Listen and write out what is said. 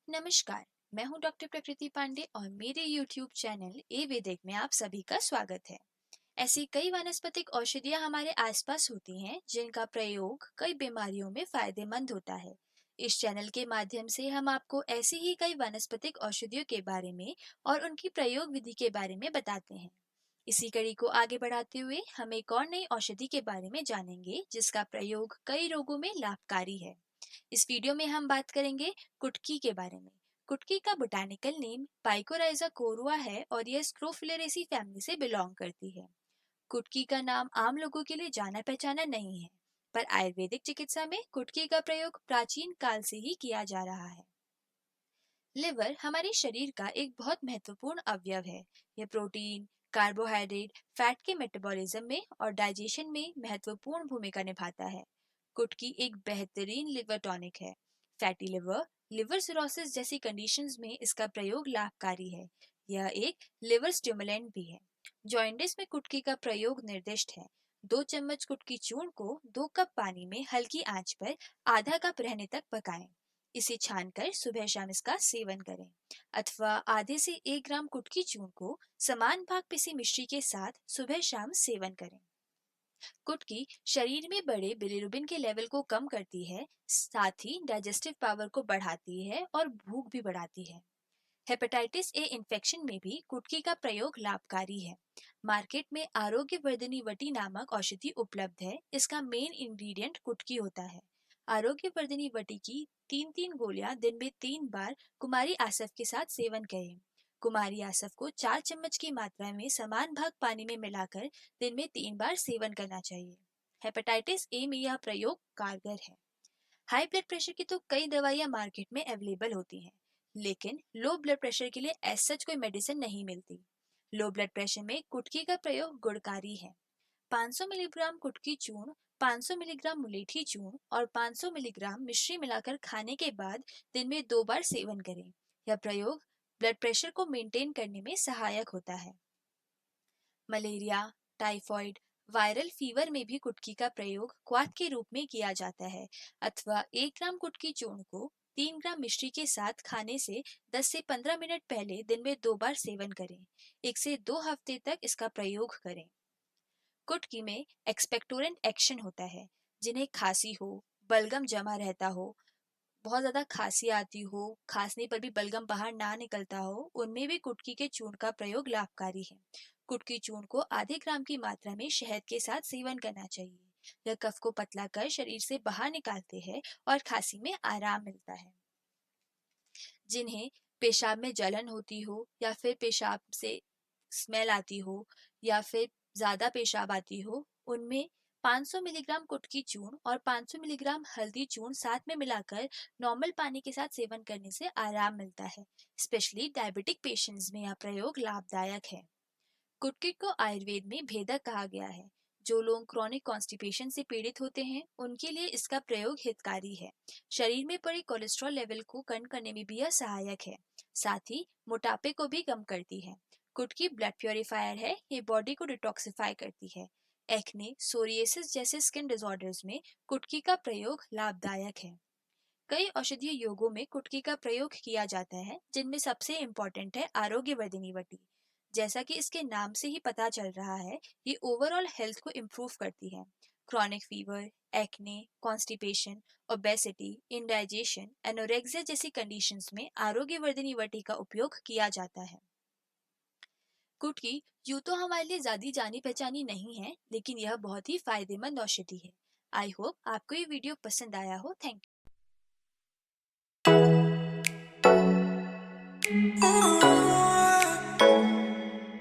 नमस्कार। मैं हूं डॉक्टर प्रकृति पांडे और मेरे YouTube चैनल ए वैदिक में आप सभी का स्वागत है। ऐसी कई वानस्पतिक औषधियां हमारे आसपास होती हैं जिनका प्रयोग कई बीमारियों में फायदेमंद होता है। इस चैनल के माध्यम से हम आपको ऐसी ही कई वानस्पतिक औषधियों के बारे में और उनकी प्रयोग विधि के बारे में बताते हैं। इसी कड़ी को आगे बढ़ाते हुए हम एक और नई औषधि के बारे में जानेंगे जिसका प्रयोग कई रोगों में लाभकारी है। इस वीडियो में हम बात करेंगे कुटकी के बारे में। कुटकी का बोटानिकल नेम पाइकोराइजा कोरुआ है और यह स्क्रोफिलेरेसी फैमिली से बिलोंग करती है। कुटकी का नाम आम लोगों के लिए जाना पहचाना नहीं है, पर आयुर्वेदिक चिकित्सा में कुटकी का प्रयोग प्राचीन काल से ही किया जा रहा है। लिवर हमारे शरीर का एक बहुत महत्वपूर्ण अवयव है। यह प्रोटीन, कार्बोहाइड्रेट, फैट के मेटाबॉलिज्म में और डाइजेशन में महत्वपूर्ण भूमिका निभाता है। कुटकी एक बेहतरीन लिवर टॉनिक है। फैटी लिवर, लिवर सिरोसिस जैसी कंडीशंस में इसका प्रयोग लाभकारी है। यह एक लिवर स्टिमुलेंट भी है। जॉइंटिस में कुटकी का प्रयोग निर्दिष्ट है। 2 चम्मच कुटकी चूर्ण को 2 कप पानी में हल्की आंच पर आधा कप रहने तक पकाएं। इसे छानकर सुबह शाम इसका सेवन करें, अथवा आधे से 1 ग्राम कुटकी चूर्ण को समान भाग पिसी मिश्री के साथ सुबह शाम सेवन करें। कुटकी शरीर में बड़े बिलिरुबिन के लेवल को कम करती है, साथ ही डाइजेस्टिव पावर को बढ़ाती है और भूख भी बढ़ाती है। हेपेटाइटिस ए इन्फेक्शन में भी कुटकी का प्रयोग लाभकारी है। मार्केट में आरोग्य वर्धिनी वटी नामक औषधि उपलब्ध है। इसका मेन इंग्रेडिएंट कुटकी होता है। आरोग्य वर्धिनी वटी की 3-3 गोलियां दिन में 3 बार कुमारी आसव के साथ सेवन करें। कुमारी आसव को 4 चम्मच की मात्रा में समान भाग पानी में मिलाकर दिन में 3 बार सेवन करना चाहिए। हेपेटाइटिस ए में यह प्रयोग कारगर है। हाई ब्लड प्रेशर की तो कई दवाइयां मार्केट में अवेलेबल होती हैं, लेकिन लो ब्लड प्रेशर के लिए ऐसा सच कोई मेडिसिन नहीं मिलती। लो ब्लड प्रेशर में कुटकी का प्रयोग गुणकारी है। 500 मिलीग्राम कुटकी चूर्ण, 500 मिलीग्राम मुलेठी चूर्ण और 500 मिलीग्राम मिश्री मिलाकर खाने के बाद दिन में 2 बार सेवन करें। यह प्रयोग ब्लड प्रेशर को मेंटेन करने में सहायक होता है। मलेरिया, टाइफॉइड, वायरल फीवर में भी कुटकी का प्रयोग क्वाथ के रूप में किया जाता है, अथवा 1 ग्राम कुटकी चूर्ण को 3 ग्राम मिश्री के साथ खाने से 10 से 15 मिनट पहले दिन में 2 बार सेवन करें। 1 से 2 हफ्ते तक इसका प्रयोग करें। कुटकी में एक्सपेक्टोरेंट एक्शन होता है। जिन्हें खांसी हो, बलगम जमा रहता हो, बहुत ज्यादा खांसी आती हो, खांसने पर भी बलगम बाहर ना निकलता हो, उनमें भी कुटकी के चूर्ण का प्रयोग लाभकारी है। कुटकी चूर्ण को आधे ग्राम की मात्रा में शहद के साथ सेवन करना चाहिए। यह कफ को पतला कर शरीर से बाहर निकालते हैं और खांसी में आराम मिलता है। जिन्हें पेशाब में जलन होती हो या फिर पेशाब से स्मेल आती हो या फिर ज्यादा पेशाब आती हो, उनमें 500 मिलीग्राम कुटकी चूर्ण और 500 मिलीग्राम हल्दी चूर्ण साथ में मिलाकर नॉर्मल पानी के साथ सेवन करने से आराम मिलता है। स्पेशली डायबिटिक पेशेंट्स में यह प्रयोग लाभदायक है। कुटकी को आयुर्वेद में भेदक कहा गया है। जो लोग क्रॉनिक कॉन्स्टिपेशन से पीड़ित होते हैं उनके लिए इसका प्रयोग हितकारी है। शरीर में पड़े कोलेस्ट्रॉल लेवल को कम करने में भी यह सहायक है। साथ ही मोटापे को भी कम करती है। कुटकी ब्लड प्योरीफायर है। ये बॉडी को डिटॉक्सिफाई करती है। एक्ने, सोरियासिस जैसे स्किन डिसऑर्डर्स में कुटकी का प्रयोग लाभदायक है। कई औषधीय योगों में कुटकी का प्रयोग किया जाता है, जिनमें सबसे इम्पोर्टेंट है आरोग्य वर्धिनी वटी। जैसा कि इसके नाम से ही पता चल रहा है, ये ओवरऑल हेल्थ को इम्प्रूव करती है। Chronic fever, acne, constipation, obesity, indigestion, anorexia जैसी कंडीशंस में आरोग्य वर्धिनी वटी का उपयोग किया जाता है। कुटकी यूं तो हमारे लिए ज्यादा जानी पहचानी नहीं है, लेकिन यह बहुत ही फायदेमंद औषधि है। आई होप आपको ये वीडियो पसंद आया हो। Thank you.